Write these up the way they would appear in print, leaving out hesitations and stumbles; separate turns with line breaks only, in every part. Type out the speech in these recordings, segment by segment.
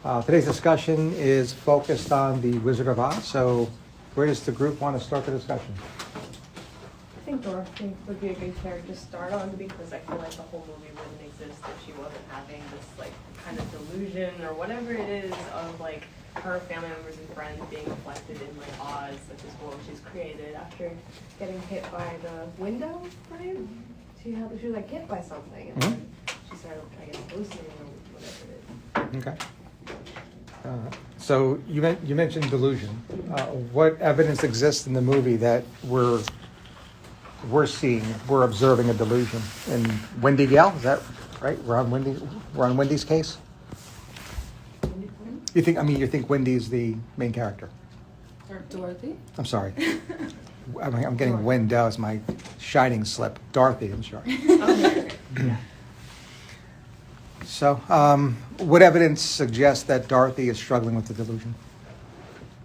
Today's discussion is focused on the Wizard of Oz. So where does the group want to start the discussion?
I think Dorothy would be a good character to start on because I feel like the whole movie wouldn't exist if she wasn't having this like kind of delusion or whatever it is of like her family members and friends being reflected in like Oz, like this world she's created after getting hit by the window frame. She was like hit by something and then she started, I guess, hallucinating or whatever it is.
Okay. So you mentioned delusion. What evidence exists in the movie that we're observing a delusion? And Wendy Gale, is that right? We're on Wendy's case. You think Wendy's the main character?
Or Dorothy?
I'm sorry. I'm getting Wendell as my shining slip. Dorothy, I'm sorry.
Yeah.
So, what evidence suggests that Dorothy is struggling with the delusion?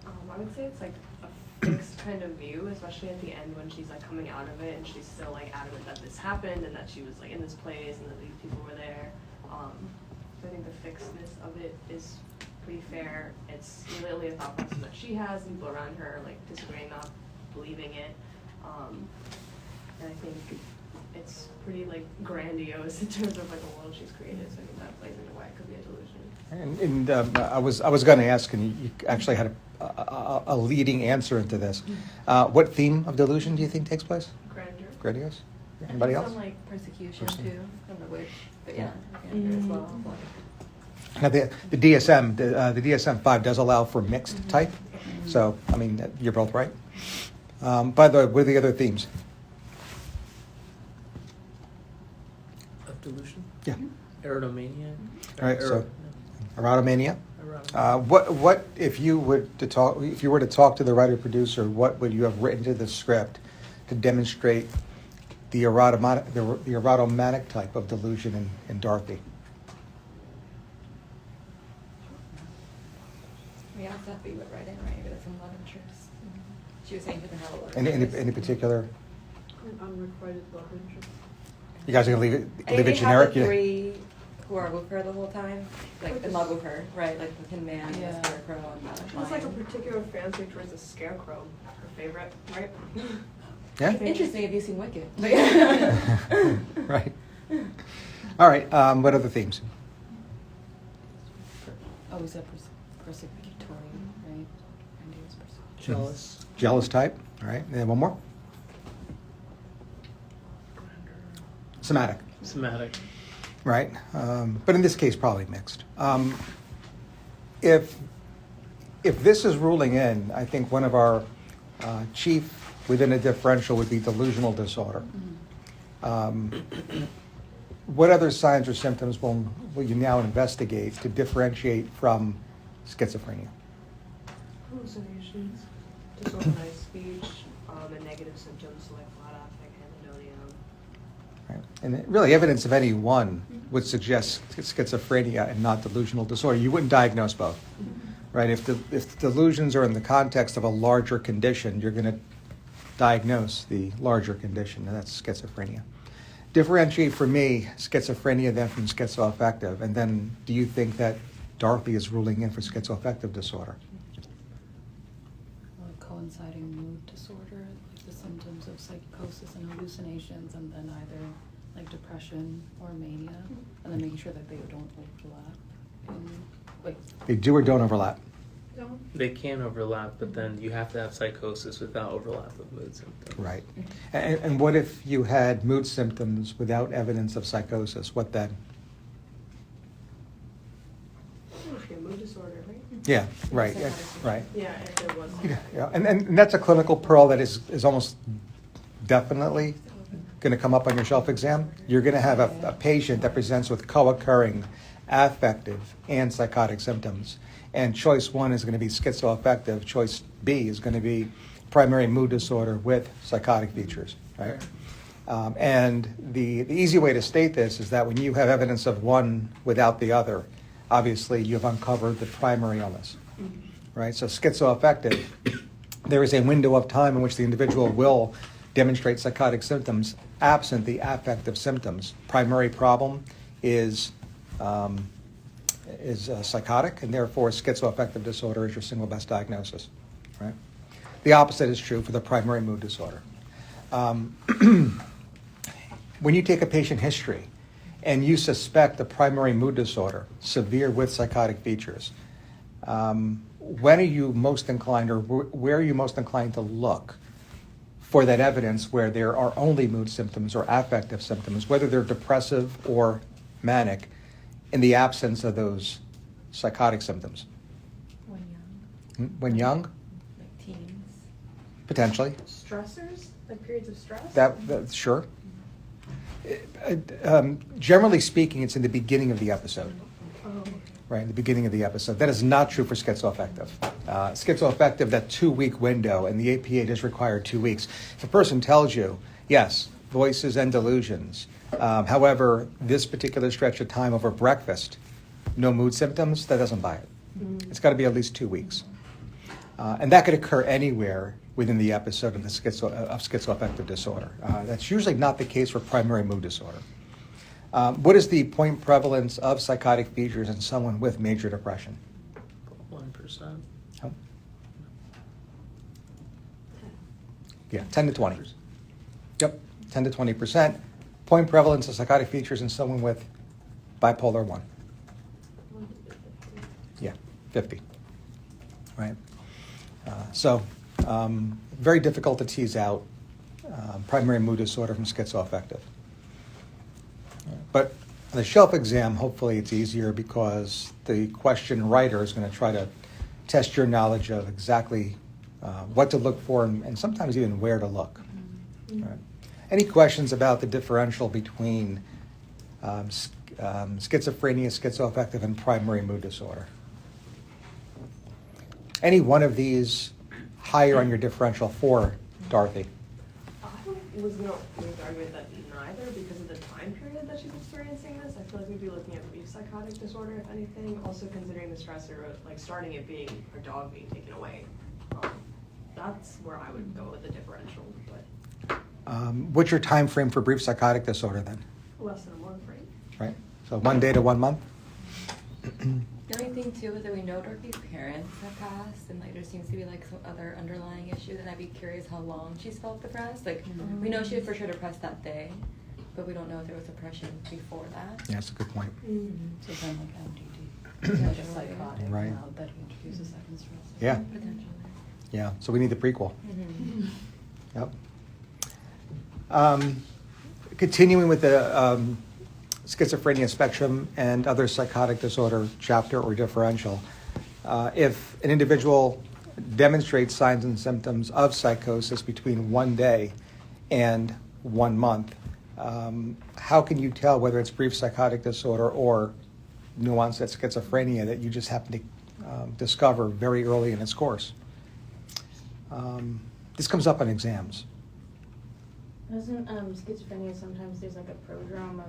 I would say it's like a fixed kind of view, especially at the end when she's like coming out of it and she's still like adamant that this happened and that she was like in this place and that these people were there. So I think the fixedness of it is pretty fair. It's literally a thought process that she has, and people around her like disagreeing, not believing it. And I think it's pretty like grandiose in terms of like the world she's created. So I think that plays into why it could be a delusion.
And I was going to ask, and you actually had a leading answer into this. What theme of delusion do you think takes place?
Grandeur.
Grandiose? Anybody else?
Some like persecution too. I don't know which, but
Yeah.
grandeur as well.
Now the DSM-5 does allow for mixed type, so I mean you're both right. By the way, what are the other themes?
Of delusion?
Yeah.
Erotomania?
All right. So erotomania.
Erotomania.
What if you were to talk to the writer producer? What would you have written to the script to demonstrate the erotomanic type of delusion in Dorothy?
Yeah, Sophie would write in, right? But it's some love interest. She was saying she doesn't have a love interest.
Any particular?
An unrequited love interest.
You guys are gonna leave
And
it
they
generic?
have the three who are with her the whole time, like in love with her, right? Like the Tin Man,
Yeah.
the Scarecrow, and the
It's like a
Lion.
particular fancy towards the Scarecrow, her favorite, right?
Yeah.
Interesting if you've seen Wicked.
Right. All right. What other themes?
Oh, we said persecutory, right? Grandiose persecutory.
Jealous.
Jealous type. All right. And then one more. Somatic.
Somatic.
Right. But in this case, probably mixed. If this is ruling in, I think one of our chief within a differential would be delusional disorder. What other signs or symptoms will you now investigate to differentiate from schizophrenia?
Hallucinations, disorganized speech, and negative symptoms like flat affect, anhedonia.
Right. And really, evidence of any one would suggest schizophrenia and not delusional disorder. You wouldn't diagnose both, right? If the delusions are in the context of a larger condition, you're going to diagnose the larger condition, and that's schizophrenia. Differentiate for me schizophrenia then from schizoaffective, and then do you think that Dorothy is ruling in for schizoaffective disorder?
Like coinciding mood disorder, like the symptoms of psychosis and hallucinations, and then either like depression or mania, and then making sure that they don't overlap.
They do or don't overlap?
No.
They can overlap, but then you have to have psychosis without overlap of mood symptoms.
Right. And what if you had mood symptoms without evidence of psychosis? What then?
Okay, mood disorder, right?
Yeah, right, yeah, right.
Yeah, if there was.
Yeah, and that's a clinical pearl that is almost definitely going to come up on your shelf exam. You're going to have a patient that presents with co-occurring affective and psychotic symptoms. And choice one is going to be schizoaffective. Choice B is going to be primary mood disorder with psychotic features, right? And the easy way to state this is that when you have evidence of one without the other, obviously you've uncovered the primary illness, right? So schizoaffective, there is a window of time in which the individual will demonstrate psychotic symptoms absent the affective symptoms. Primary problem is psychotic, and therefore schizoaffective disorder is your single best diagnosis. Right? The opposite is true for the primary mood disorder. When you take a patient history and you suspect a primary mood disorder, severe with psychotic features, when are you most inclined, or where are you most inclined to look for that evidence where there are only mood symptoms or affective symptoms, whether they're depressive or manic, in the absence of those psychotic symptoms?
When young,
When young?
like teens.
Potentially.
Stressors, like periods of stress.
Sure. Generally speaking, it's in the beginning of the episode.
Oh.
Right, in the beginning of the episode. That is not true for schizoaffective. Schizoaffective, that 2-week window, and the APA does require 2 weeks. If a person tells you, yes, voices and delusions, however, this particular stretch of time over breakfast, no mood symptoms, that doesn't buy it. It's got to be at least 2 weeks. And that could occur anywhere within the episode of the schizoaffective disorder. That's usually not the case for primary mood disorder. What is the point prevalence of psychotic features in someone with major depression?
1%.
Oh. Yeah, 10 to 20. Yep, 10 to 20%. Point prevalence of psychotic features in someone with bipolar 1. Yeah, 50. Right? Very difficult to tease out primary mood disorder from schizoaffective. But on the shelf exam, hopefully it's easier because the question writer is going to try to test your knowledge of exactly what to look for and sometimes even where to look. Right. Any questions about the differential between schizophrenia, schizoaffective, and primary mood disorder? Any one of these higher on your differential for Dorothy?
I was going to argue that neither, because of the time period that she's experiencing this. I feel like we'd be looking at brief psychotic disorder, if anything. Also considering the stressor, like starting it being her dog being taken away. That's where I would go with the differential. But
What's your time frame for brief psychotic disorder then?
less than a month, right?
Right. So 1 day to 1 month.
The only thing too is that we know Dorothy's parents have passed, and like there seems to be like some other underlying issue. And I'd be curious how long she's felt depressed. Like we know she was for sure depressed that day, but we don't know if there was depression before that.
Yeah, that's a good point.
So then like MDD, like a psychotic,
Right.
now that he introduces a second stressor.
Yeah.
Potentially.
Yeah. So we need the prequel.
Mm-hmm.
Yep. Continuing with the schizophrenia spectrum and other psychotic disorder chapter or differential, if an individual demonstrates signs and symptoms of psychosis between 1 day and 1 month, how can you tell whether it's brief psychotic disorder or new onset schizophrenia that you just happen to discover very early in its course? This comes up on exams.
Doesn't schizophrenia sometimes there's like a prodrome of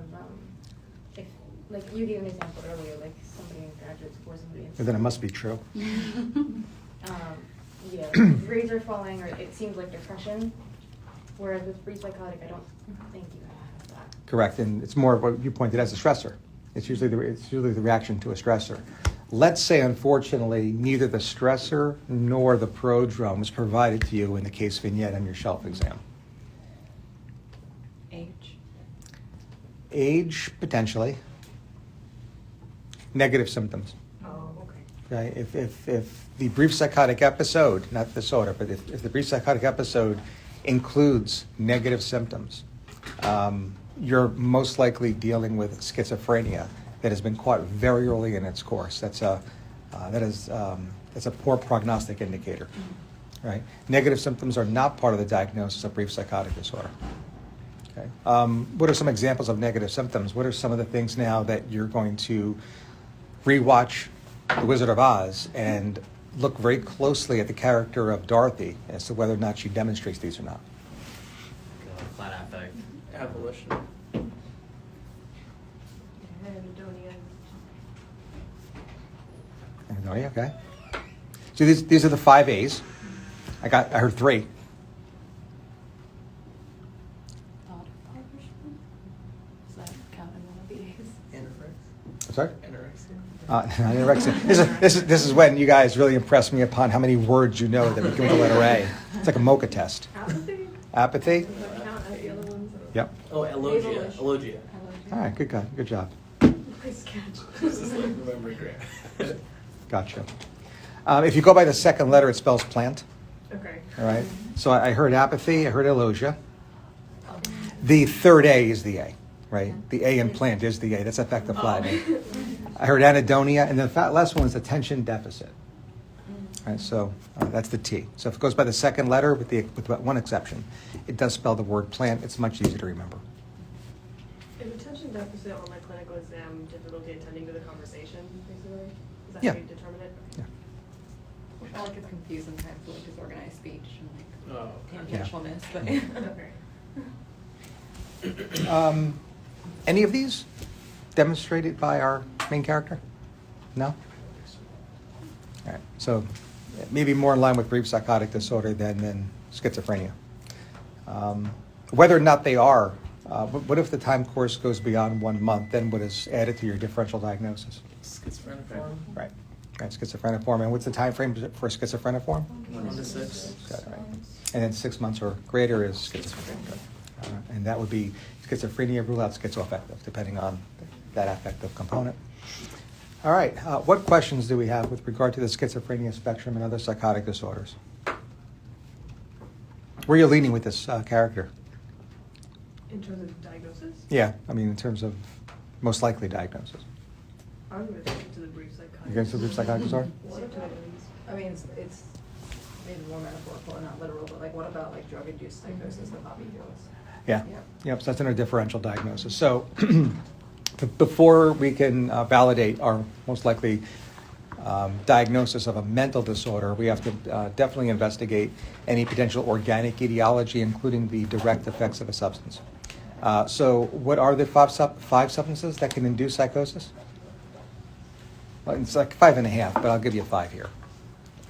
if like you gave an example earlier, like somebody in graduate school, somebody in
Then it must be true.
yeah, grades are falling, or it seems like depression. Whereas with brief psychotic, I don't think you have that.
Correct, and it's more of what you pointed as a stressor. It's usually the reaction to a stressor. Let's say, unfortunately, neither the stressor nor the prodrome was provided to you in the case vignette on your shelf exam.
Age.
Age, potentially. Negative symptoms.
Oh, okay.
Okay? If the brief psychotic episode, not disorder, but if the brief psychotic episode includes negative symptoms, you're most likely dealing with schizophrenia that has been caught very early in its course. That's a poor prognostic indicator, right? Negative symptoms are not part of the diagnosis of brief psychotic disorder. Okay. What are some examples of negative symptoms? What are some of the things now that you're going to rewatch The Wizard of Oz and look very closely at the character of Dorothy as to whether or not she demonstrates these or not?
Flat affect.
Evolution.
Anhedonia.
Okay. So these are the 5 A's. I heard 3.
Thought accomplishment? Does that count in one of the A's?
Anorexia.
Sorry?
Anorexia.
Anorexia. This is when you guys really impress me upon how many words you know that begin with the letter A. It's like a mocha test.
Apathy?
Apathy?
Does that count as the other ones?
Yep.
Oh, elogia.
Ableish.
Elogia.
All right, good guy. Good job.
Nice catch.
This is like remembering grammar.
Gotcha. If you go by the second letter, it spells plant.
Okay.
All right. So I heard apathy. I heard elogia. The third A is the A, right? The A in plant is the A. That's affective flattening. I heard anhedonia, and the last one is attention deficit. All right, so that's the T. So if it goes by the second letter, with one exception, it does spell the word plant. It's much easier to remember.
Is attention deficit on my clinical exam difficulty attending to the conversation, basically? Is that
Yeah.
how you determine it?
Yeah.
I like it's confused sometimes with like disorganized speech and
Oh,
like
Yeah.
tangentialness, but.
Okay.
Any of these demonstrated by our main character? No? All right. So maybe more in line with brief psychotic disorder than schizophrenia. Whether or not they are, what if the time course goes beyond 1 month? Then what is added to your differential diagnosis?
schizophrenic.
Right. Right, schizophreniform. And what's the time frame for schizophreniform?
1 to 6.
Got it, right. And then 6 months or greater is schizophrenia. And that would be schizophrenia, rule out schizoaffective, depending on that affective component. All right, what questions do we have with regard to the schizophrenia spectrum and other psychotic disorders? Where are you leaning with this character?
In terms of diagnosis?
Yeah, I mean, in terms of most likely diagnosis.
I'm going to stick to the brief psychotic.
You going to brief psychotic disorder?
Stick to it at least.
I mean, it's maybe more metaphorical and not literal, but like, what about like drug-induced psychosis that Poppy feels?
Yeah.
Yeah.
Yep, so that's in our differential diagnosis. So before we can validate our most likely diagnosis of a mental disorder, we have to definitely investigate any potential organic etiology, including the direct effects of a substance. So what are the five substances that can induce psychosis? Well, it's like 5.5, but I'll give you 5 here.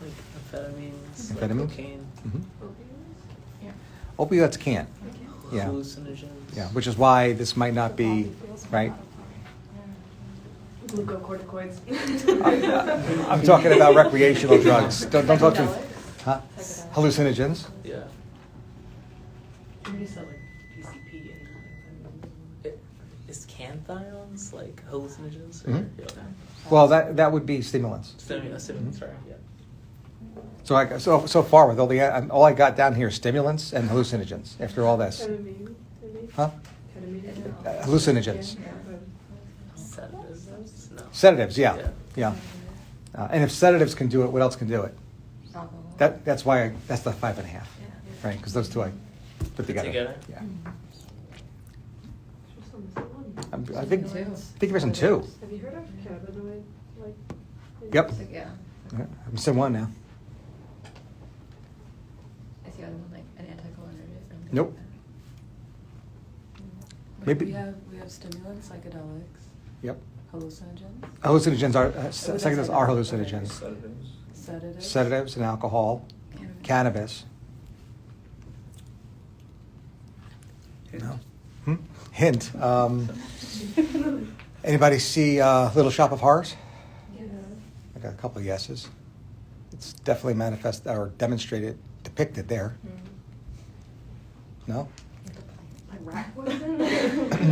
Like amphetamines,
Amphetamines?
like cocaine,
Mhm.
Yeah.
Opioids can. Yeah.
hallucinogens.
Yeah, which is why this might not be, right?
Glucocorticoids.
I'm talking about recreational drugs. Don't talk to me. Huh? Hallucinogens.
Yeah.
You said like PCP and
Is canthions like hallucinogens?
Mhm.
Yeah.
Well, that would be stimulants.
Stimulants, sorry, yeah.
So far with all I got down here is stimulants and hallucinogens. After all this,
ketamine, maybe?
huh?
Ketamine.
Hallucinogens,
Sedatives? No.
sedatives. Yeah. And if sedatives can do it, what else can do it?
Alcohol.
That's why that's the 5.5, right? Because those two I put together.
together?
Yeah.
Just on the same one.
I think you're missing 2.
Have you heard of cannabinoid? Like.
Yep.
Like, yeah.
I'm missing 1 now.
Is the other one like an anticholinergic? or something
Nope.
like that?
Maybe-
We have stimulants, psychedelics,
Yep.
hallucinogens,
Hallucinogens are
that's
psychedelics are hallucinogens.
sedatives.
Sedatives and alcohol, cannabis. No. Hint. Anybody see Little Shop of Horrors?
Yeah.
I got a couple of yeses. It's definitely manifest or demonstrated, depicted there. No?
Like rat poison?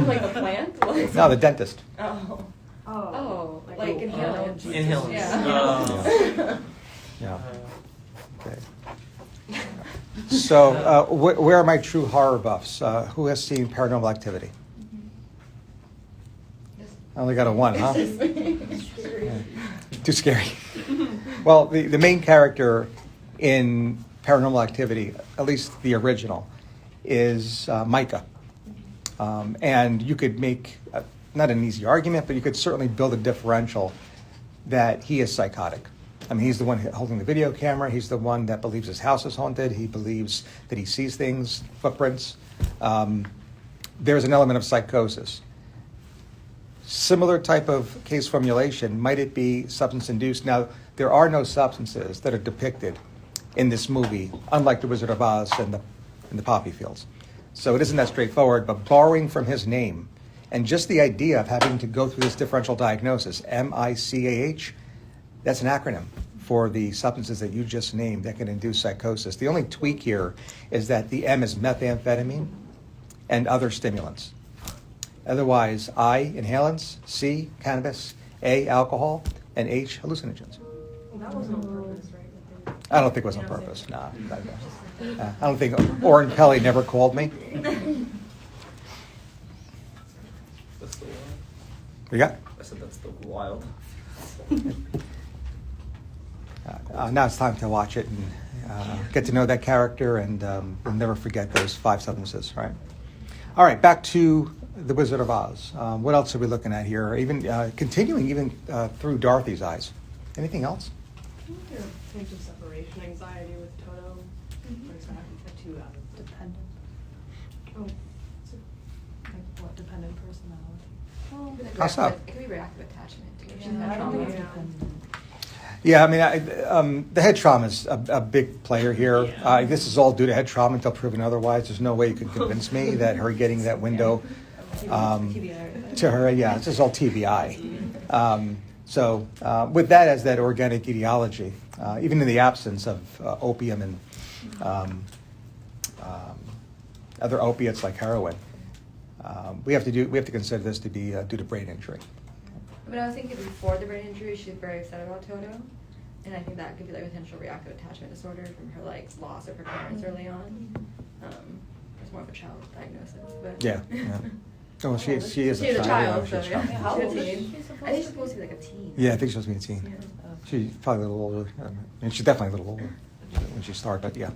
Like a plant?
No, the dentist.
Oh. Oh, like
oh,
inhalants.
Inhalants.
Yeah.
Oh.
Yeah.
Uh,
Okay. So, where are my true horror buffs? Who has seen Paranormal Activity? I only got a 1, huh? Yeah. Too scary. Well, the main character in Paranormal Activity, at least the original, is Micah. And you could make, not an easy argument, but you could certainly build a differential that he is psychotic. I mean, he's the one holding the video camera. He's the one that believes his house is haunted. He believes that he sees things, footprints. There's an element of psychosis. Similar type of case formulation, might it be substance-induced? Now, there are no substances that are depicted in this movie, unlike The Wizard of Oz and the Poppy Fields. So it isn't that straightforward, but borrowing from his name And just the idea of having to go through this differential diagnosis, MICAH, that's an acronym for the substances that you just named that can induce psychosis. The only tweak here is that the M is methamphetamine and other stimulants. Otherwise, I, inhalants, C, cannabis, A, alcohol, and H, hallucinogens.
That wasn't on purpose, right?
I don't think it was on purpose, no. I don't think, Orrin Pelly never called me.
That's the wild.
You got?
I said that's the wild.
Now it's time to watch it and get to know that character, and you'll never forget those 5 substances, right? All right, back to The Wizard of Oz. What else are we looking at here? Even continuing even through Dorothy's eyes. Anything else?
There's hints of separation anxiety with Toto. Or is that a 2 out of
Dependent,
Oh,
like what, dependent personality?
Like
How so?
It could be reactive attachment too. She's
Yeah,
had
I don't
trauma.
think it's
Dependent.
Yeah, I mean, the head trauma is a big player here.
Yeah.
This is all due to head trauma until proven otherwise. There's no way you can convince me that her getting that window to her, yeah, it's just all TBI. So with that as that organic etiology, even in the absence of opium and other opiates like heroin, we have to consider this to be due to brain injury.
I mean, I was thinking before the brain injury, she's very upset about Toto, and I think that could be like potential reactive attachment disorder from her like loss of her parents early on. It's more of a child diagnosis, but
Yeah. Oh, she is
She's a
yeah,
child,
she's
so
a
yeah.
child.
How old
She's a
is
teen.
she supposed
I think she's
to
supposed to be like a teen.
Yeah, I think she's supposed to be a teen.
Yeah.
She's probably a little older. And she's definitely a little older when she started, but yeah.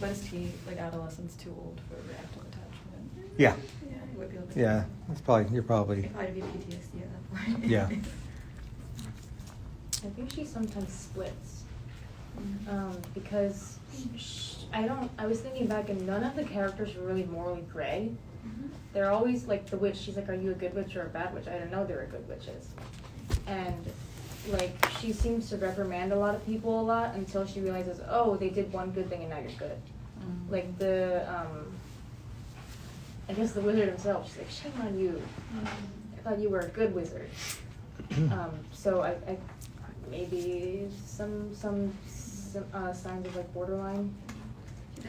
But is like adolescence too old for reactive attachment?
Yeah,
Yeah, it would be a little bit.
yeah. It's probably, you're
It'd
probably,
probably be PTSD at that point.
Yeah.
I think she sometimes splits. Because I was thinking back and none of the characters were really morally gray. They're always like the witch, she's like, are you a good witch or a bad witch? I didn't know they were good witches. And like she seems to reprimand a lot of people a lot until she realizes, oh, they did one good thing and now you're good. Like the I guess the wizard himself, she's like, shame on you. I thought you were a good wizard. So I maybe some signs of like borderline.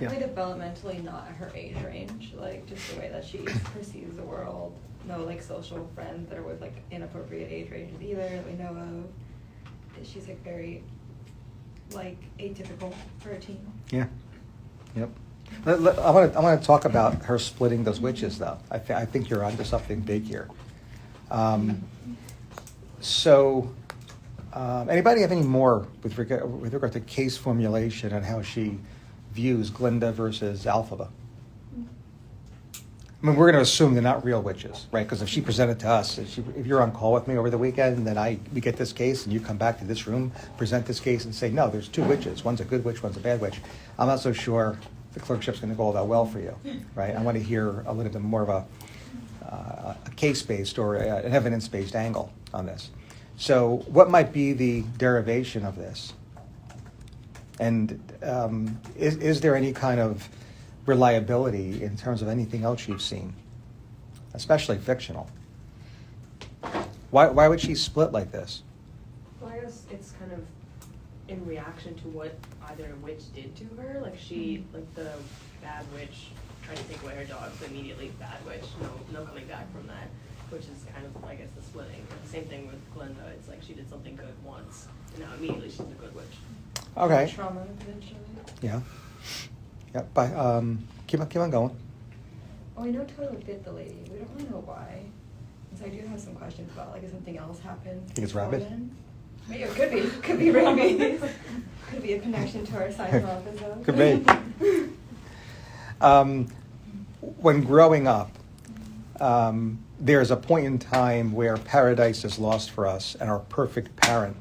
Definitely developmentally not at her age range, like just the way that she perceives the world. No like social friends that are with like inappropriate age ranges either that we know of. She's like very like atypical for a teen.
yeah, yep. I want to talk about her splitting those witches, though. I think you're onto something big here. Anybody have any more with regard to case formulation and how she views Glinda versus Alphaba? I mean, we're going to assume they're not real witches, right? Because if she presented to us, if you're on call with me over the weekend, then we get this case, and you come back to this room, present this case, and say, no, there's 2 witches. One's a good witch, one's a bad witch. I'm not so sure the clerkship's going to go all that well for you, right? I want to hear a little bit more of a case-based or an evidence-based angle on this. So what might be the derivation of this? And is there any kind of reliability in terms of anything else you've seen, especially fictional? Why would she split like this?
Well, I guess it's kind of in reaction to what either witch did to her. Like she, like the bad witch tried to take away her dog, so immediately bad witch, no coming back from that, which is kind of, I guess, the splitting. And the same thing with Glinda. It's like she did something good once, and now immediately she's a good witch.
Okay.
Trauma potentially.
Yeah. Yep. Keep on going.
Oh, we know Toto bit the lady. We don't really know why. So I do have some questions about like if something else happened.
Think it's
before
rabbit?
then. Maybe it could be. Could be rabies. Could be a connection to our science episode.
Could be. When growing up, there's a point in time where paradise is lost for us and our perfect parent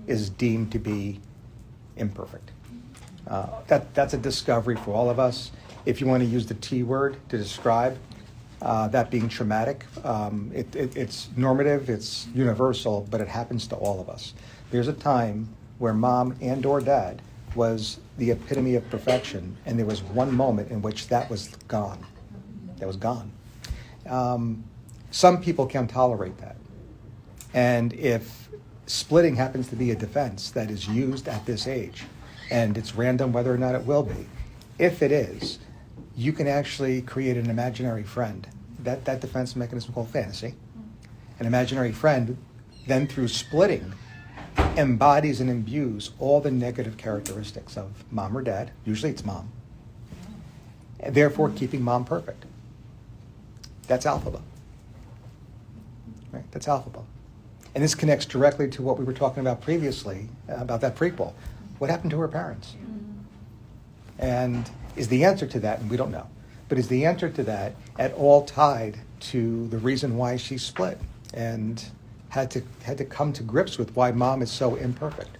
is deemed to be imperfect. That's a discovery for all of us. If you want to use the T word to describe that being traumatic, it's normative, it's universal, but it happens to all of us. There's a time where mom and or dad was the epitome of perfection, and there was one moment in which that was gone. That was gone. Some people can tolerate that. And if splitting happens to be a defense that is used at this age, and it's random whether or not it will be, if it is, you can actually create an imaginary friend. That defense mechanism called fantasy. An imaginary friend, then through splitting, embodies and imbues all the negative characteristics of mom or dad. Usually it's mom. And therefore keeping mom perfect. That's Alphaba. Right? That's Alphaba. And this connects directly to what we were talking about previously, about that prequel. What happened to her parents? And is the answer to that, and we don't know, but is the answer to that at all tied to the reason why she split and had to come to grips with why mom is so imperfect?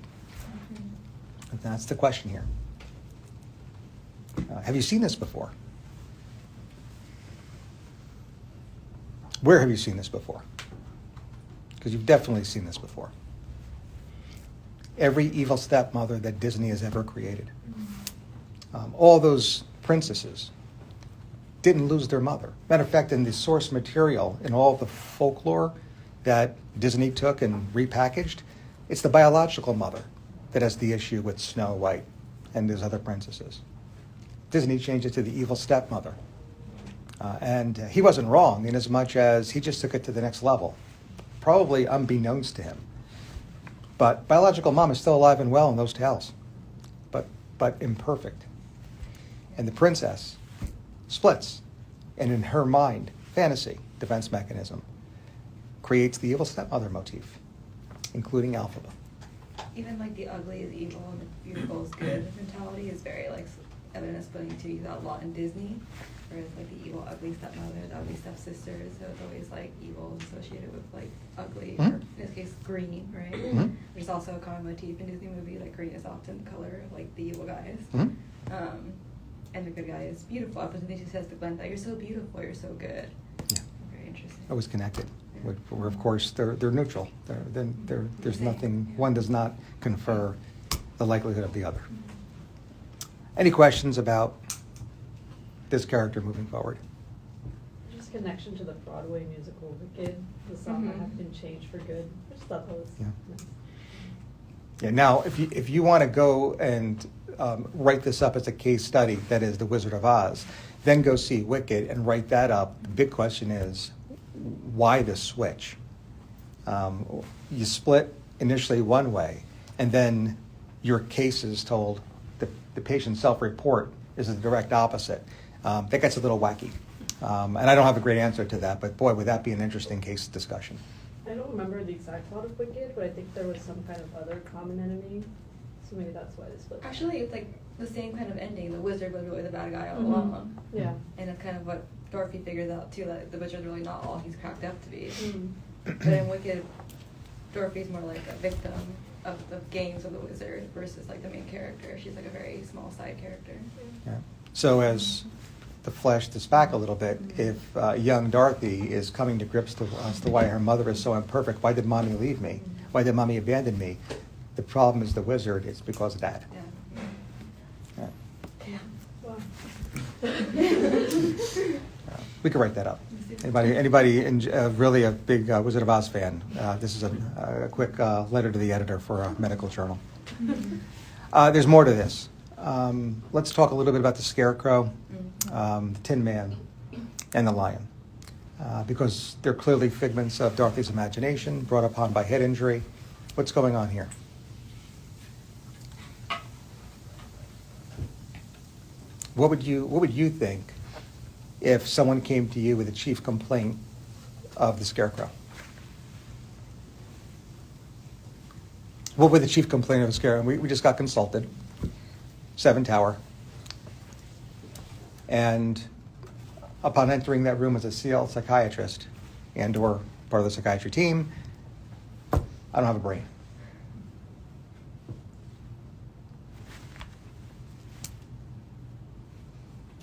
And that's the question here. Have you seen this before? Where have you seen this before? Because you've definitely seen this before. Every evil stepmother that Disney has ever created. All those princesses didn't lose their mother. Matter of fact, in the source material, in all the folklore that Disney took and repackaged, it's the biological mother that has the issue with Snow White and those other princesses. Disney changed it to the evil stepmother. And he wasn't wrong in as much as he just took it to the next level, probably unbeknownst to him. But biological mom is still alive and well in those tales, but imperfect. And the princess splits, and in her mind, fantasy, defense mechanism, creates the evil stepmother motif, including Alphaba.
Even like the ugly is evil and the beautiful is good mentality is very like evident splitting to use that a lot in Disney. Whereas like the evil ugly stepmother, the ugly stepsisters, so it's always like evil associated with like ugly, or in this case green, right?
Mhm.
There's also a common motif in Disney movies, like green is often the color of like the evil guys.
Mhm.
And the good guy is beautiful. Up until she says to Gwen that you're so beautiful, you're so good.
Yeah.
Very interesting.
Always connected. Where of course they're neutral. There's nothing. One does not confer the likelihood of the other. Any questions about this character moving forward?
Just connection to the Broadway musical Wicked, the song that had been changed for good. I just thought that was
Yeah.
nice.
Yeah. Now, if you want to go and write this up as a case study, that is The Wizard of Oz, then go see Wicked and write that up. The big question is, why the switch? You split initially one way, and then your case is told, the patient's self-report is the direct opposite. That gets a little wacky. And I don't have a great answer to that, but boy, would that be an interesting case discussion.
I don't remember the exact plot of Wicked, but I think there was some kind of other common enemy, so maybe that's why they split.
Actually, it's like the same kind of ending. The wizard was really the bad guy all
Mhm.
along.
Yeah.
And that's kind of what Dorothy figures out too, that the wizard's really not all he's cracked up to be.
Mm.
But in Wicked, Dorothy's more like a victim of the games of the wizard versus like the main character. She's like a very small side character.
Yeah. So as to flash this back a little bit, if young Dorothy is coming to grips as to why her mother is so imperfect, why did mommy leave me? Why did mommy abandon me? The problem is the wizard, it's because of dad.
Yeah.
Yeah.
Wow.
We could write that up. Anybody really a big Wizard of Oz fan? This is a quick letter to the editor for a medical journal. There's more to this. Let's talk a little bit about the Scarecrow, the Tin Man, and the Lion. Because they're clearly figments of Dorothy's imagination, brought upon by head injury. What's going on here? What would you think if someone came to you with a chief complaint of the Scarecrow? What would the chief complaint of the Scarecrow? We just got consulted. 7 Tower. And upon entering that room as a CL psychiatrist and or part of the psychiatry team, I don't have a brain.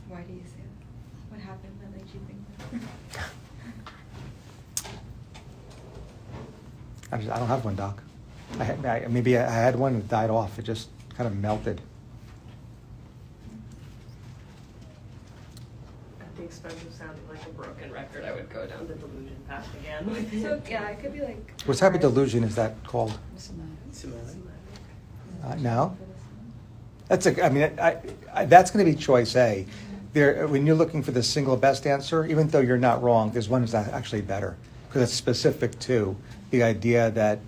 Why do you say that? What happened that made you think that?
I don't have one, Doc. Maybe I had one that died off. It just kind of melted.
Got the
expensive sounding like a broken record, I would go down the delusion path again with it.
So, yeah, it could be like.
What type of delusion is that called?
Semantic.
No? That's I mean, that's going to be choice A. There, when you're looking for the single best answer, even though you're not wrong, there's one that's actually better because it's specific to the idea that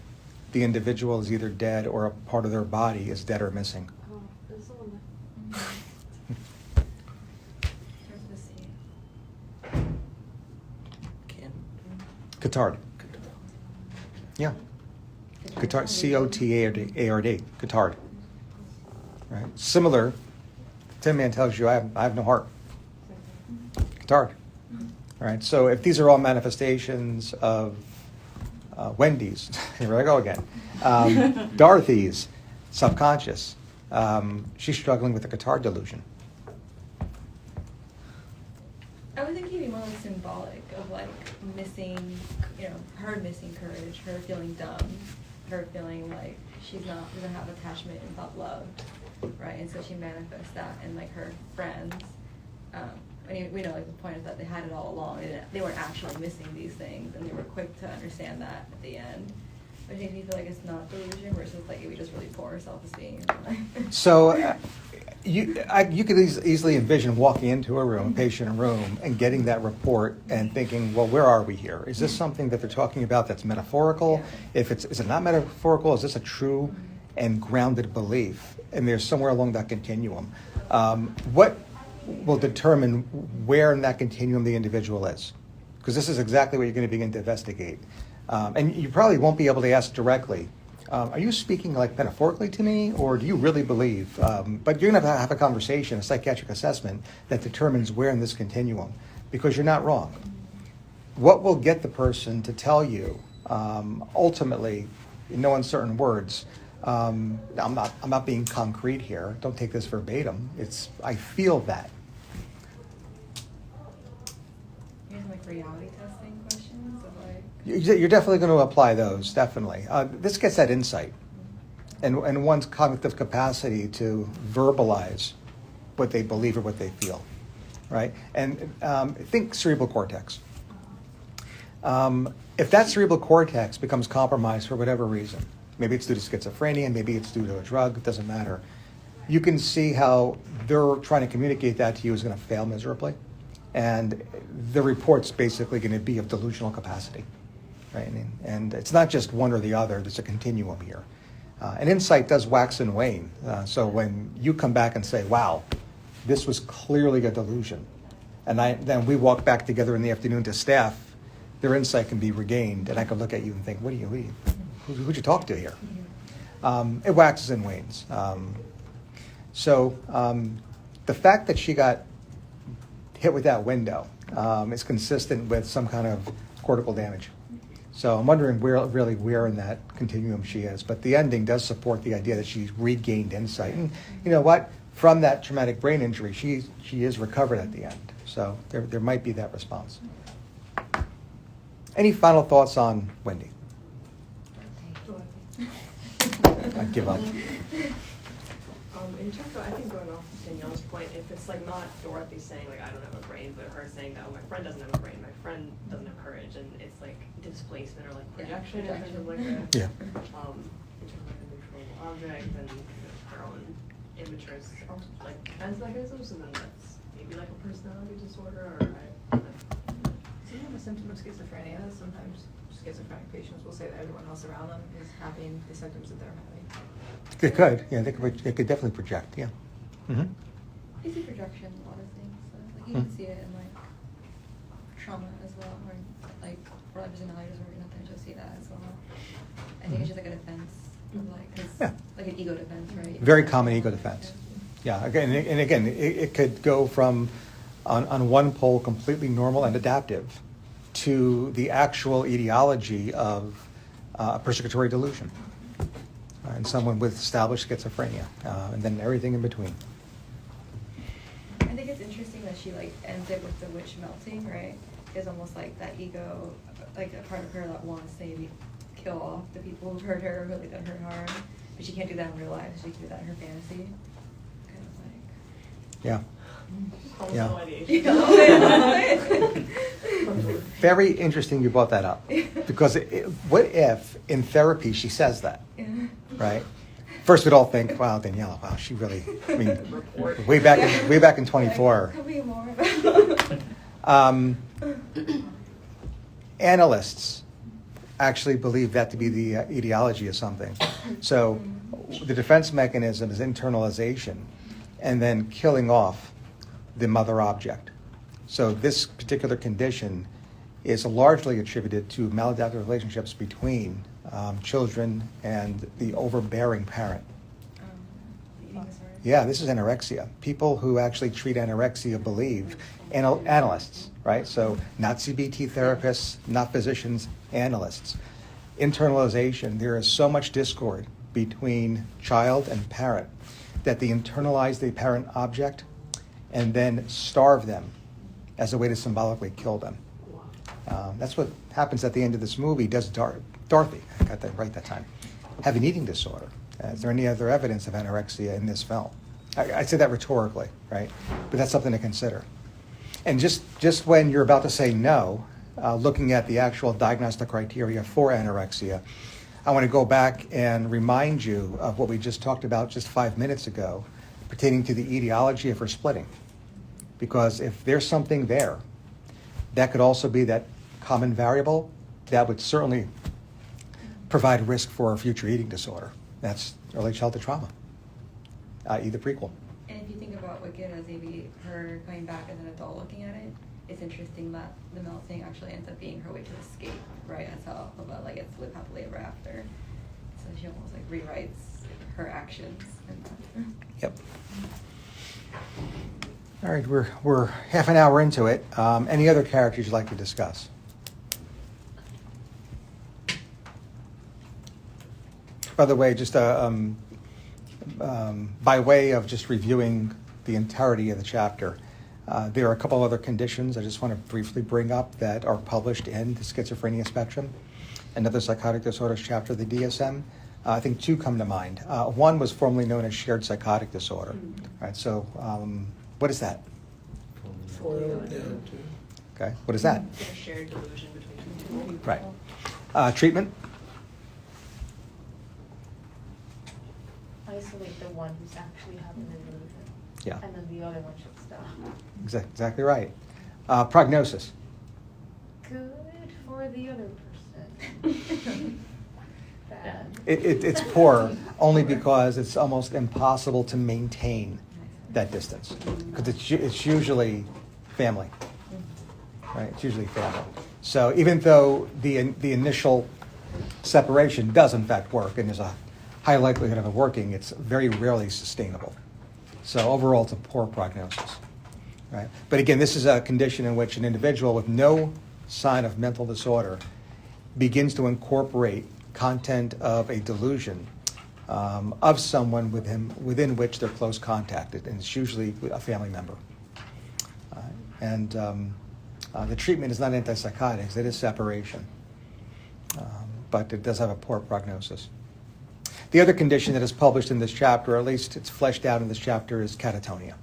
the individual is either dead or a part of their body is dead or missing.
Oh, there's the one
Cotard. Yeah. Cotard. C-O-T-A-R-D. Cotard. Right. Similar. Tin Man tells you I have no heart. Cotard. All right. So if these are all manifestations of Wendy's, here I go again. Dorothy's subconscious. She's struggling with the Cotard delusion.
I would think he'd be more like symbolic of like missing, her missing courage, her feeling dumb, her feeling like doesn't have attachment and not loved, right? And so she manifests that in like her friends. We know like the point is that they had it all along. They weren't actually missing these things, and they were quick to understand that at the end. But it makes me feel like it's not delusion versus like it would just really poor self-esteem.
So you could easily envision walking into a room, patient room, and getting that report and thinking, well, where are we here? Is this something that they're talking about that's metaphorical?
Yeah.
Is it not metaphorical? Is this a true and grounded belief? And there's somewhere along that continuum. What will determine where in that continuum the individual is? Because this is exactly what you're going to begin to investigate. And you probably won't be able to ask directly, are you speaking like metaphorically to me, or do you really believe? But you're going to have a conversation, a psychiatric assessment that determines where in this continuum, because you're not wrong. What will get the person to tell you, ultimately, in no uncertain words, I'm not being concrete here. Don't take this verbatim. I feel that.
You have like reality testing questions of like.
You're definitely going to apply those, definitely. This gets that insight and one's cognitive capacity to verbalize what they believe or what they feel, right? And think cerebral cortex. If that cerebral cortex becomes compromised for whatever reason, maybe it's due to schizophrenia, maybe it's due to a drug, it doesn't matter. You can see how they're trying to communicate that to you is going to fail miserably. And the report's basically going to be of delusional capacity. Right? And it's not just one or the other, there's a continuum here. And insight does wax and wane. So when you come back and say, wow, this was clearly a delusion, and then we walk back together in the afternoon to staff, their insight can be regained, and I can look at you and think, who'd you talk to here? It waxes and wanes. So the fact that she got hit with that window is consistent with some kind of cortical damage. So I'm wondering where in that continuum she is. But the ending does support the idea that she's regained insight. And you know what? From that traumatic brain injury, she is recovered at the end. So there might be that response. Any final thoughts on Wendy? I give up.
In terms of, I think going off of Danielle's point, if it's like not Dorothy saying like I don't have a brain, but her saying that my friend doesn't have a brain, my friend doesn't have courage, and it's like displacement or like projection in terms of like a
Yeah.
in terms of like a neutral object and her own immatures like defense mechanisms, and then that's maybe like a personality disorder or
Do you have a symptom of schizophrenia? Sometimes schizophrenic patients will say that everyone else around them is having the symptoms that they're having.
They could, yeah, they could definitely project, yeah. Mm-hmm.
You see projection in a lot of things. So, like you can see it in like trauma as well, or like personality disorder. Sometimes you'll see that as well. I think it's just like a defense, of like 'cause
Yeah.
like an ego defense, right?
Very common ego defense. Yeah, again, it could go from on one pole completely normal and adaptive to the actual etiology of a persecutory delusion and someone with established schizophrenia, and then everything in between.
I think it's interesting that she like ends it with the witch melting, right? It's almost like that ego, like a part of her that wants to maybe kill off the people who've hurt her, who like done her harm, but she can't do that in real life. She can do that in her fantasy. Kind of like.
Yeah.
Almost
Yeah.
no ideation.
Very interesting you brought that up. Because what if, in therapy, she says that, right? First, we'd all think, wow, Daniela, wow, she really, I mean, way back in 24.
Tell me more.
Analysts actually believe that to be the etiology of something. So the defense mechanism is internalization and then killing off the mother object. So this particular condition is largely attributed to maladaptive relationships between children and the overbearing parent.
Eating disorders.
Yeah, this is anorexia. People who actually treat anorexia believe, analysts, right? So not CBT therapists, not physicians, analysts. Internalization, there is so much discord between child and parent that they internalize the parent object and then starve them as a way to symbolically kill them. That's what happens at the end of this movie. Does Dorothy, I got that right that time, have an eating disorder? Is there any other evidence of anorexia in this film? I say that rhetorically, right? But that's something to consider. And just when you're about to say no, looking at the actual diagnostic criteria for anorexia, I want to go back and remind you of what we just talked about just 5 minutes ago pertaining to the etiology of her splitting. Because if there's something there, that could also be that common variable that would certainly provide risk for a future eating disorder. That's early childhood trauma, i.e. the prequel.
And if you think about Wicked as maybe her coming back as an adult looking at it, it's interesting that the melting actually ends up being her way to escape, right? That's how Lila gets to live happily ever after. So she almost like rewrites her actions.
Yep. All right, we're half an hour into it. Any other characters you'd like to discuss? By the way, just by way of just reviewing the entirety of the chapter, there are a couple other conditions I just want to briefly bring up that are published in the schizophrenia spectrum, another psychotic disorders chapter of the DSM. I think two come to mind. One was formerly known as shared psychotic disorder. Right. So, what is that? Okay. What is that?
Like a shared delusion between two people.
Right. Treatment.
Isolate the one who's actually having the delusion.
Yeah.
And then the other one should stop.
Exactly right. Prognosis.
Good for the other person. Bad.
It's poor only because it's almost impossible to maintain that distance because it's usually family, right? It's usually family. So even though the initial separation does in fact work and there's a high likelihood of it working, it's very rarely sustainable. So overall, it's a poor prognosis, right? But again, this is a condition in which an individual with no sign of mental disorder begins to incorporate content of a delusion of someone within which they're close contacted, and it's usually a family member. And the treatment is not antipsychotics, it is separation. But it does have a poor prognosis. The other condition that is published in this chapter, or at least it's fleshed out in this chapter, is catatonia.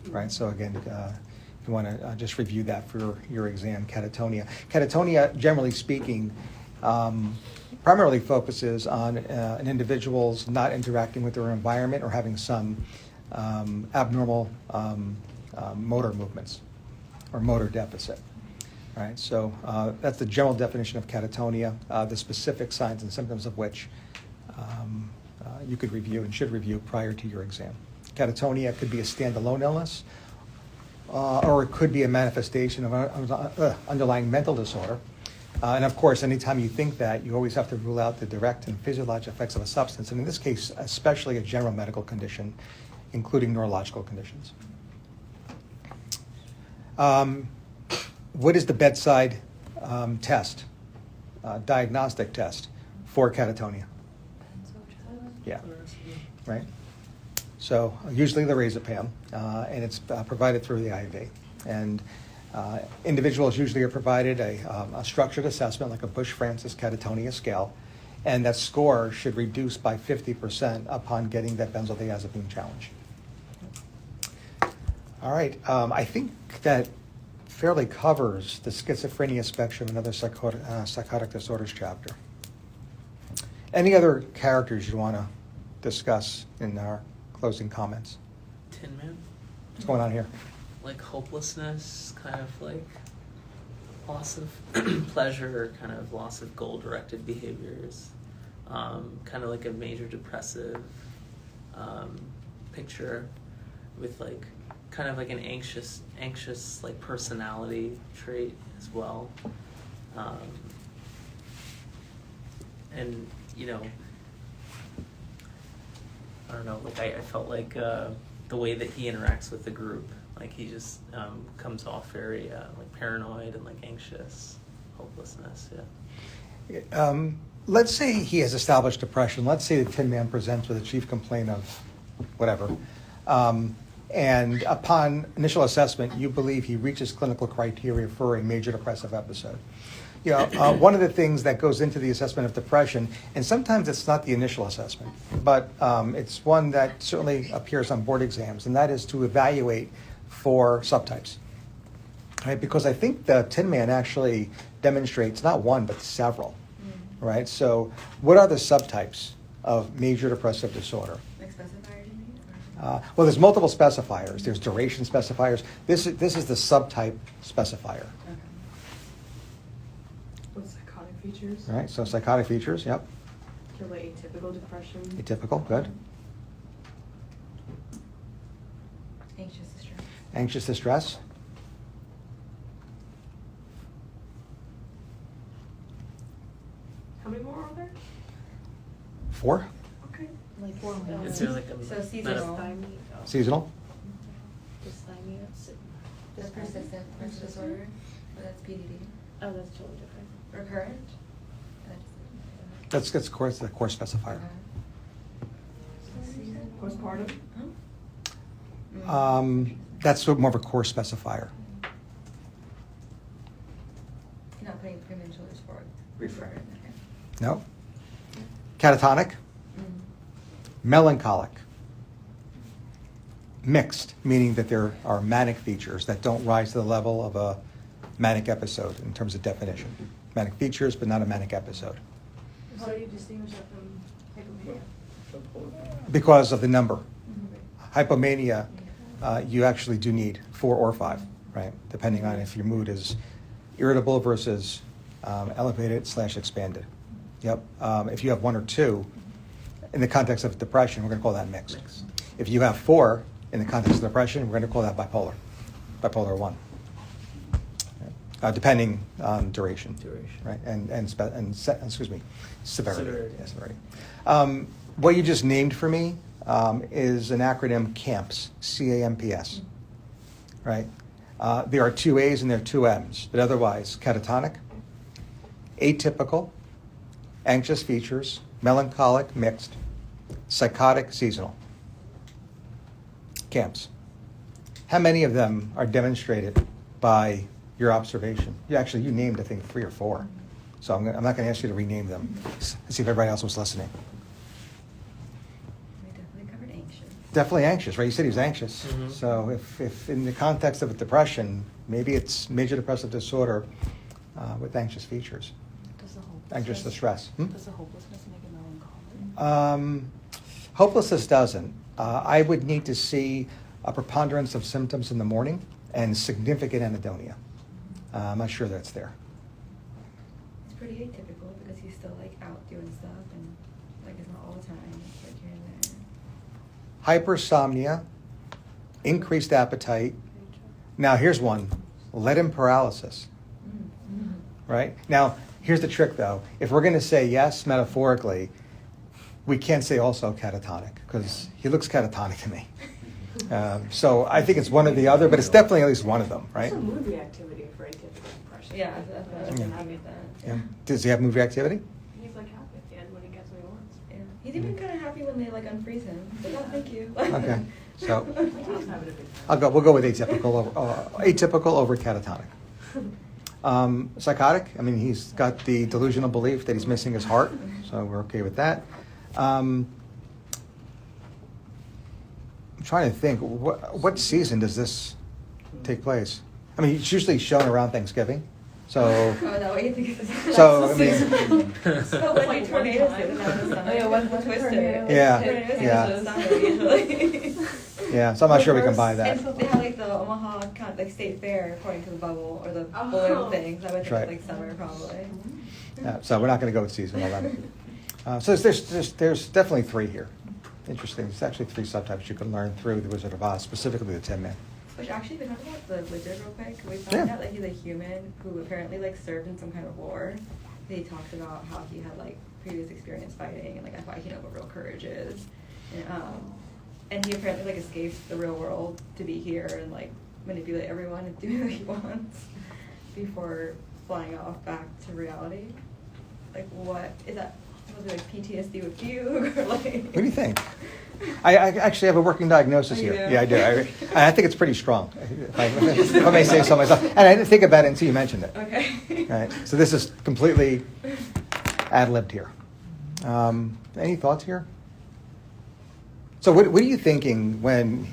Right? So again, if you want to just review that for your exam, catatonia. Catatonia, generally speaking, primarily focuses on an individual's not interacting with their environment or having some abnormal motor movements or motor deficit. Right? So that's the general definition of catatonia, the specific signs and symptoms of which you could review and should review prior to your exam. Catatonia could be a standalone illness, or it could be a manifestation of an underlying mental disorder. And of course, anytime you think that, you always have to rule out the direct and physiologic effects of a substance, and in this case, especially a general medical condition, including neurological conditions. What is the bedside test, diagnostic test for catatonia? Yeah, right. So usually lorazepam, and it's provided through the IV. And individuals usually are provided a structured assessment like a Bush-Francis catatonia scale, and that score should reduce by 50% upon getting that benzodiazepine challenge. All All right. I think that fairly covers the schizophrenia spectrum and other psychotic disorders chapter. Any other characters you want to discuss in our closing comments?
Tin Man,
What's going on here?
like hopelessness, kind of like loss of pleasure, kind of loss of goal-directed behaviors, kind of like a major depressive picture with like kind of like an anxious like personality trait as well. And you know, I don't know, like I felt like the way that he interacts with the group, like he just comes off very like paranoid and like anxious, hopelessness. Yeah.
Let's say he has established depression. Let's say the Tin Man presents with a chief complaint of whatever. And upon initial assessment, you believe he reaches clinical criteria for a major depressive episode. You know, one of the things that goes into the assessment of depression, and sometimes it's not the initial assessment, but it's one that certainly appears on board exams, and that is to evaluate for subtypes. Right? Because I think the Tin Man actually demonstrates not one, but several. Right? So what are the subtypes of major depressive disorder?
Like specifiers, you mean?
Well, there's multiple specifiers. There's duration specifiers. This is the subtype specifier.
Okay.
With psychotic features.
Right? So psychotic features, yep.
Or like atypical depression.
Atypical, good.
Anxious distress.
Anxious distress.
How many more are there?
4.
Okay.
Like,
Is there like a
So seasonal.
Seasonal.
There's persistent depressive disorder, but that's PDD.
Oh, that's totally different.
Recurrent?
That's the core specifier.
Postpartum.
That's more of a core specifier.
You're not putting premature for recurrent. Okay.
No. Catatonic. Melancholic. Mixed, meaning that there are manic features that don't rise to the level of a manic episode in terms of definition. Manic features, but not a manic episode.
How do you distinguish that from hypomania?
Because of the number. Hypomania, you actually do need 4 or 5, right? Depending on if your mood is irritable versus elevated/expanded. Yep. If you have 1 or 2, in the context of depression, we're going to call that mixed. If you have 4, in the context of depression, we're going to call that bipolar. Bipolar 1. Depending on duration. Right? And severity.
Severity.
Yeah, severity. What you just named for me is an acronym CAMPS, C-A-M-P-S. Right? There are 2 A's and there are 2 M's, but otherwise catatonic, atypical, anxious features, melancholic, mixed, psychotic, seasonal. Camps. How many of them are demonstrated by your observation? You named, I think, 3 or 4. So I'm not going to ask you to rename them. Let's see if everybody else was listening.
We definitely covered anxious.
Definitely anxious, right? You said he was anxious.
Mhm.
So if in the context of a depression, maybe it's major depressive disorder with anxious features.
Does the
Anxious
hopelessness,
distress.
does the hopelessness make it melancholic?
Hopelessness doesn't. I would need to see a preponderance of symptoms in the morning and significant anhedonia. I'm not sure that's there.
It's pretty atypical because he's still like out doing stuff and like it's not all the time. It's like here and there.
Hypersomnia, increased appetite. Now here's one, lead-in paralysis. Right? Now, here's the trick though. If we're going to say yes, metaphorically, we can't say also catatonic because he looks catatonic to me. So I think it's one or the other, but it's definitely at least one of them, right?
There's some mood reactivity for atypical depression.
Yeah, that's what I was
Yeah.
thinking with that.
Yeah. Does he have movie activity?
He's like happy at the end when he gets what he wants.
Yeah. He's even kind of happy when they like unfreeze him. He's like, oh, thank you.
Okay. So
He's having a good
we'll go with atypical over catatonic. Psychotic, I mean, he's got the delusional belief that he's missing his heart, so we're okay with that. trying to think, what season does this take place? I mean, it's usually shown around Thanksgiving, so.
Oh, that way you think it's
So, I mean-
So when like tornadoes hit in the summer,
Oh, yeah, when's the
Twister.
tornado?
Yeah,
Tornadoes hit
yeah.
in the summer usually.
Yeah, so I'm not sure we can buy that.
And they have like the Omaha kind of like state fair according to the bubble or the
Oh.
balloon things. I would think
Right.
like summer probably.
Yeah, so we're not going to go with seasonal then. So there's definitely 3 here. Interesting. There's actually 3 subtypes you can learn through the Wizard of Oz, specifically the Tin Man.
Which actually, we talked about the wizard real quick. We found
Yeah.
out that he's a human who apparently like served in some kind of war. He talked about how he had like previous experience fighting and like that's why he knows what real courage is. And he apparently like escaped the real world to be here and like manipulate everyone and do what he wants before flying off back to reality. Like, what is that? Was it like PTSD with you or like?
What do you think? I actually have a working diagnosis
Oh, you
here.
do?
Yeah, I do. I think it's pretty strong, if I may say so myself. And I didn't think about it until you mentioned it.
Okay.
Right. So this is completely ad-libbed here. Any thoughts here? So what are you thinking when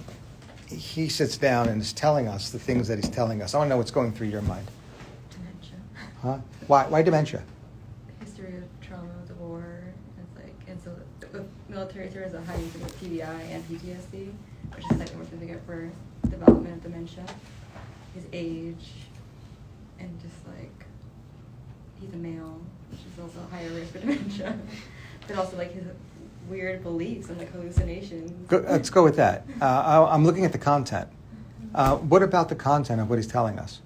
he sits down and is telling us the things that he's telling us? I want to know what's going through your mind.
Dementia.
Huh? Why dementia?
History of trauma, the war. It's like, and so with military service, a high incidence of TBI and PTSD, which is slightly more significant for development of dementia. His age, and just like he's a male, which is also a higher risk for dementia. But also like his weird beliefs and like hallucinations.
Let's go with that. I'm looking at the content. What about the content of what he's telling us?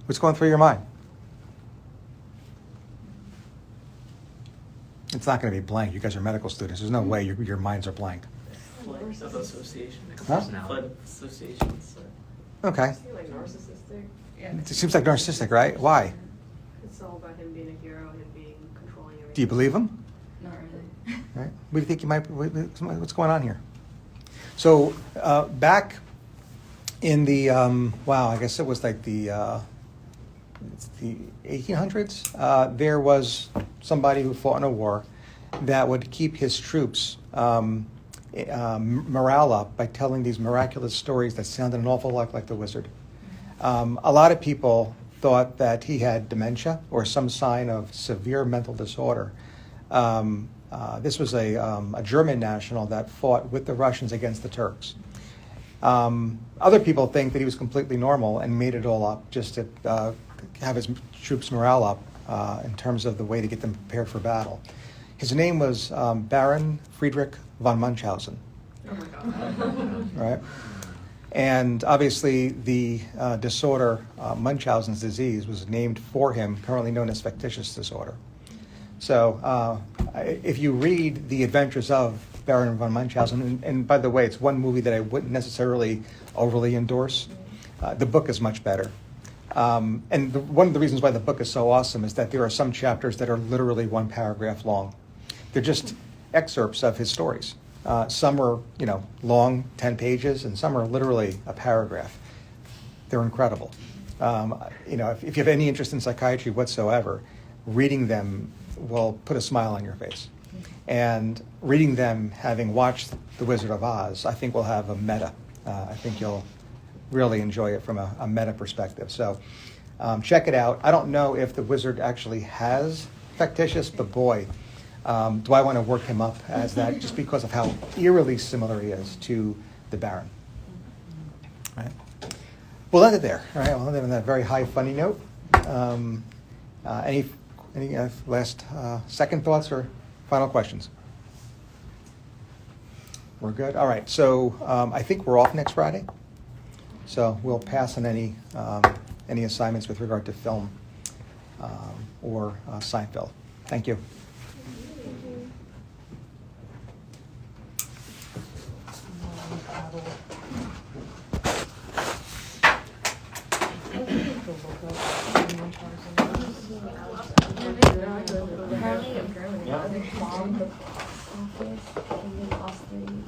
What's going through your mind? It's not going to be blank. You guys are medical students. There's no way your minds are blank.
Flood of association.
Huh?
Flood of associations.
Okay.
Is he like narcissistic?
Yeah.
It seems like narcissistic, right? Why?
It's all about him being a hero, him being controlling everything.
Do you believe him?
Not really.
Right. What do you think you might? What's going on here? So back in the I guess it was like the 1800s. There was somebody who fought in a war that would keep his troops morale up by telling these miraculous stories that sounded an awful lot like the wizard. A lot of people thought that he had dementia or some sign of severe mental disorder. This was a German national that fought with the Russians against the Turks. Other people think that he was completely normal and made it all up just to have his troops' morale up in terms of the way to get them prepared for battle. His name was Baron Friedrich von Munchausen.
Oh my god.
Right? And obviously the disorder, Munchausen's disease, was named for him, currently known as factitious disorder. So if you read The Adventures of Baron von Munchausen, and by the way, it's one movie that I wouldn't necessarily overly endorse. The book is much better. And one of the reasons why the book is so awesome is that there are some chapters that are literally 1 paragraph long. They're just excerpts of his stories. Some are, long, 10 pages, and some are literally a paragraph. They're incredible. If you have any interest in psychiatry whatsoever, reading them will put a smile on your face. And reading them, having watched The Wizard of Oz, I think will have a meta. I think you'll really enjoy it from a meta perspective. So check it out. I don't know if the wizard actually has factitious, but boy, do I want to work him up as that just because of how eerily similar he is to the Baron. All right. We'll end it there. All right. We'll end it on that very high, funny note. Any last second thoughts or final questions? We're good. All right. So I think we're off next Friday. So we'll pass on any assignments with regard to film or Seinfeld. Thank you.
Apparently,
Yeah.
apparently.
Office and then Austin.